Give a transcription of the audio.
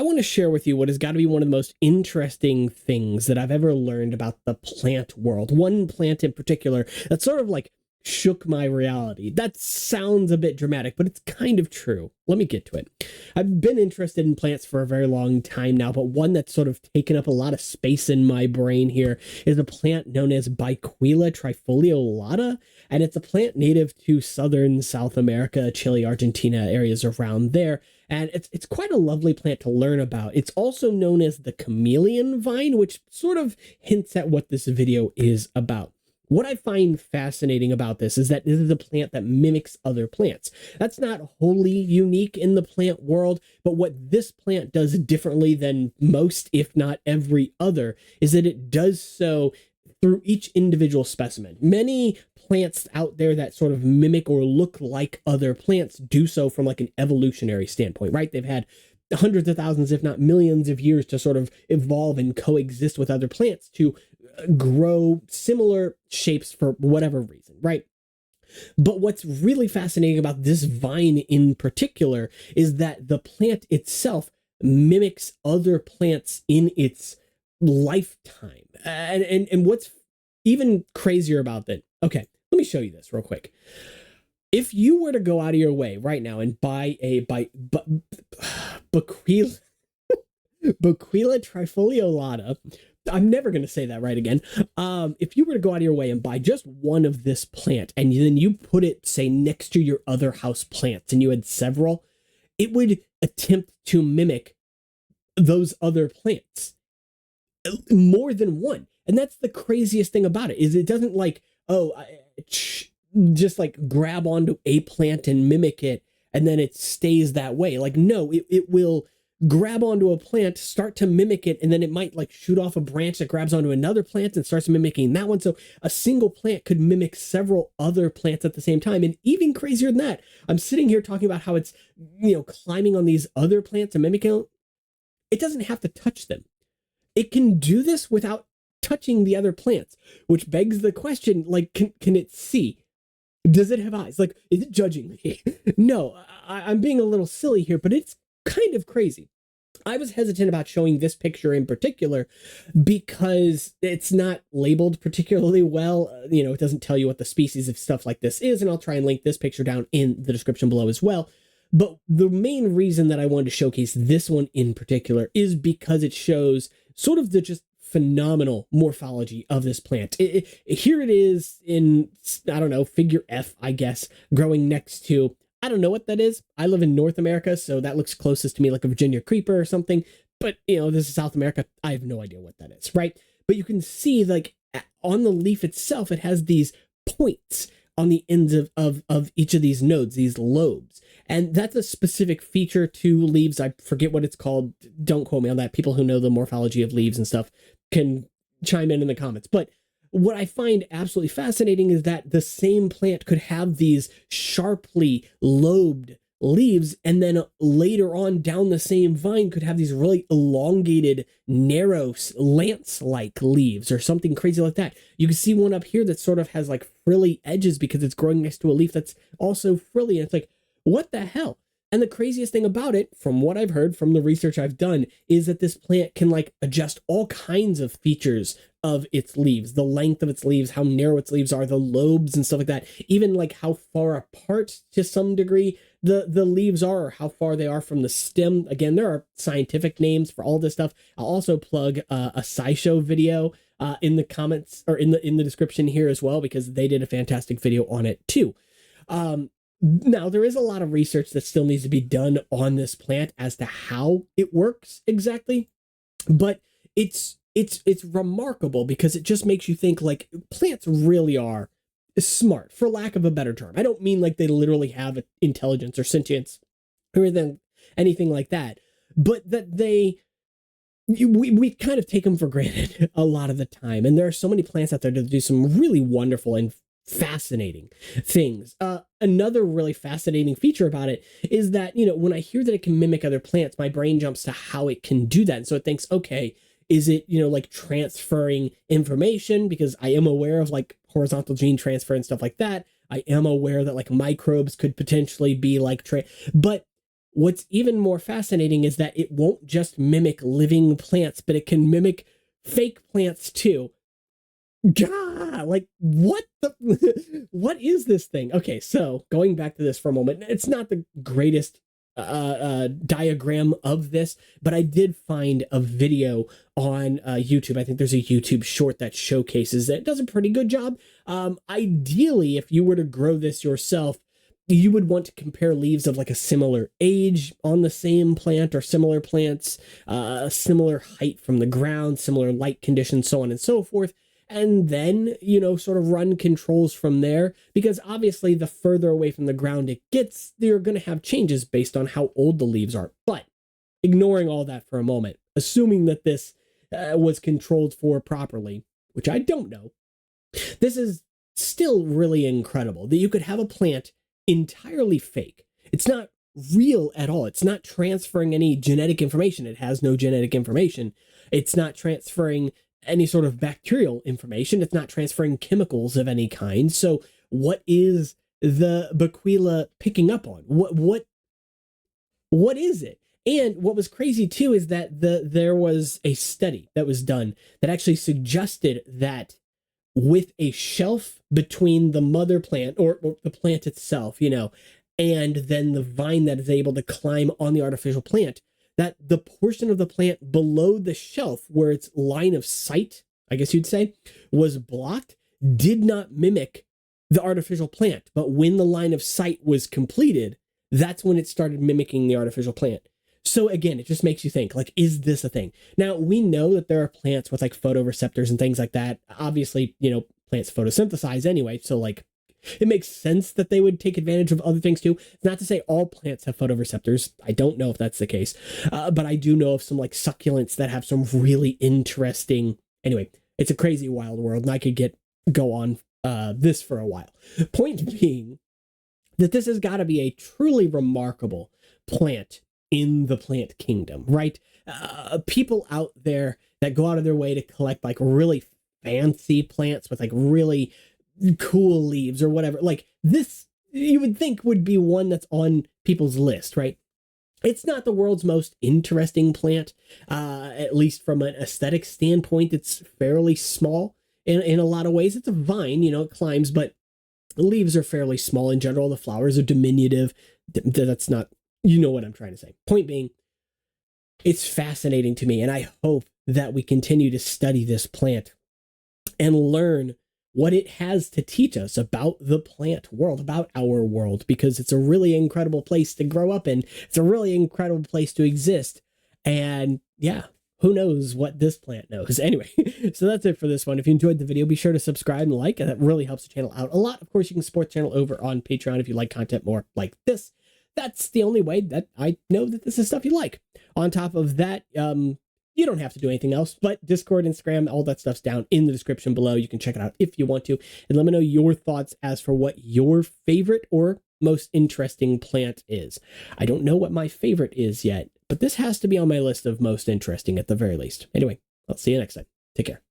I want to share with you what has got to be one of the most interesting things that I've ever learned about the plant world. One plant in particular that sort of like shook my reality. That sounds a bit dramatic, but it's kind of true. Let me get to it. I've been interested in plants for a very long time now, but one that's sort of taken up a lot of space in my brain here is a plant known as Boquila Trifoliolata, and it's a plant native to southern South America, Chile, Argentina, areas around there. And it's quite a lovely plant to learn about. It's also known as the chameleon vine, which sort of hints at what this video is about. What I find fascinating about this is that this is a plant that mimics other plants. That's not wholly unique in the plant world, but what this plant does differently than most, if not every other, is that it does so through each individual specimen. Many plants out there that sort of mimic or look like other plants do so from like an evolutionary standpoint, right? They've had hundreds of thousands, if not millions of years to sort of evolve and coexist with other plants to grow similar shapes for whatever reason, right? But what's really fascinating about this vine in particular is that the plant itself mimics other plants in its lifetime. And what's even crazier about that, okay, let me show you this real quick. If you were to go out of your way right now and buy a Boquila Trifoliolata, I'm never going to say that right again. If you were to go out of your way and buy just one of this plant and then you put it, say, next to your other house plants and you had several, it would attempt to mimic those other plants more than one. And that's the craziest thing about it, is it doesn't like, just like grab onto a plant and mimic it and then it stays that way. Like, no, it will grab onto a plant, start to mimic it, and then it might like shoot off a branch that grabs onto another plant and starts mimicking that one. So a single plant could mimic several other plants at the same time. And even crazier than that, I'm sitting here talking about how it's, climbing on these other plants and mimicking. It doesn't have to touch them. It can do this without touching the other plants, which begs the question, like, can it see? Does it have eyes? Like, is it judging me? No, I'm being a little silly here, but it's kind of crazy. I was hesitant about showing this picture in particular because it's not labeled particularly well. It doesn't tell you what the species of stuff like this is, and I'll try and link this picture down in the description below as well. But the main reason that I wanted to showcase this one in particular is because it shows sort of the just phenomenal morphology of this plant. Here it is in, I don't know, figure F, I guess, growing next to, I don't know what that is. I live in North America, so that looks closest to me like a Virginia creeper or something. But, this is South America. I have no idea what that is, right? But you can see, like, on the leaf itself, it has these points on the ends of each of these nodes, these lobes. And that's a specific feature to leaves. I forget what it's called. Don't quote me on that. People who know the morphology of leaves and stuff can chime in the comments. But what I find absolutely fascinating is that the same plant could have these sharply lobed leaves, and then later on down the same vine could have these really elongated, narrow, lance-like leaves or something crazy like that. You can see one up here that sort of has like frilly edges because it's growing next to a leaf that's also frilly, and it's like, what the hell? And the craziest thing about it, from what I've heard from the research I've done, is that this plant can like adjust all kinds of features of its leaves, the length of its leaves, how narrow its leaves are, the lobes and stuff like that, even like how far apart to some degree the leaves are, or how far they are from the stem. Again, there are scientific names for all this stuff. I'll also plug a SciShow video in the comments or in the description here as well, because they did a fantastic video on it too. Now, there is a lot of research that still needs to be done on this plant as to how it works exactly, but it's remarkable because it just makes you think like plants really are smart, for lack of a better term. I don't mean like they literally have intelligence or sentience or anything like that, but that we kind of take them for granted a lot of the time. And there are so many plants out there that do some really wonderful and fascinating things. Another really fascinating feature about it is that, when I hear that it can mimic other plants, my brain jumps to how it can do that. And so it thinks, okay, is it, like transferring information? Because I am aware of like horizontal gene transfer and stuff like that. I am aware that like microbes could potentially be like, but what's even more fascinating is that it won't just mimic living plants, but it can mimic fake plants too. God, like what the what is this thing? Okay, so going back to this for a moment, it's not the greatest diagram of this, but I did find a video on YouTube. I think there's a YouTube short that showcases it. It does a pretty good job. Ideally, if you were to grow this yourself, you would want to compare leaves of like a similar age on the same plant or similar plants, similar height from the ground, similar light conditions, so on and so forth. And then, sort of run controls from there, because obviously the further away from the ground it gets, you're going to have changes based on how old the leaves are. But ignoring all that for a moment, assuming that this was controlled for properly, which I don't know, this is still really incredible that you could have a plant entirely fake. It's not real at all. It's not transferring any genetic information. It has no genetic information. It's not transferring any sort of bacterial information. It's not transferring chemicals of any kind. So what is the Boquila picking up on? What is it? And what was crazy too is that there was a study that was done that actually suggested that with a shelf between the mother plant or the plant itself, and then the vine that is able to climb on the artificial plant, that the portion of the plant below the shelf where its line of sight, I guess you'd say, was blocked, did not mimic the artificial plant. But when the line of sight was completed, that's when it started mimicking the artificial plant. So again, it just makes you think, like, is this a thing? Now, we know that there are plants with like photoreceptors and things like that. Obviously, plants photosynthesize anyway. So like, it makes sense that they would take advantage of other things too. Not to say all plants have photoreceptors. I don't know if that's the case. But I do know of some like succulents that have some really interesting... Anyway, it's a crazy wild world, and I could go on this for a while. Point being that this has got to be a truly remarkable plant in the plant kingdom, right? People out there that go out of their way to collect like really fancy plants with like really cool leaves or whatever, like this, you would think would be one that's on people's list, right? It's not the world's most interesting plant, at least from an aesthetic standpoint. It's fairly small in a lot of ways. It's a vine, it climbs, but the leaves are fairly small in general. The flowers are diminutive. That's not, what I'm trying to say. Point being, it's fascinating to me, and I hope that we continue to study this plant and learn what it has to teach us about the plant world, about our world, because it's a really incredible place to grow up in. It's a really incredible place to exist. And yeah, who knows what this plant knows. Anyway, so that's it for this one. If you enjoyed the video, be sure to subscribe and like. That really helps the channel out a lot. Of course, you can support the channel over on Patreon if you like content more like this. That's the only way that I know that this is stuff you like. On top of that, you don't have to do anything else, but Discord, Instagram, all that stuff's down in the description below. You can check it out if you want to. And let me know your thoughts as for what your favorite or most interesting plant is. I don't know what my favorite is yet, but this has to be on my list of most interesting at the very least. Anyway, I'll see you next time. Take care.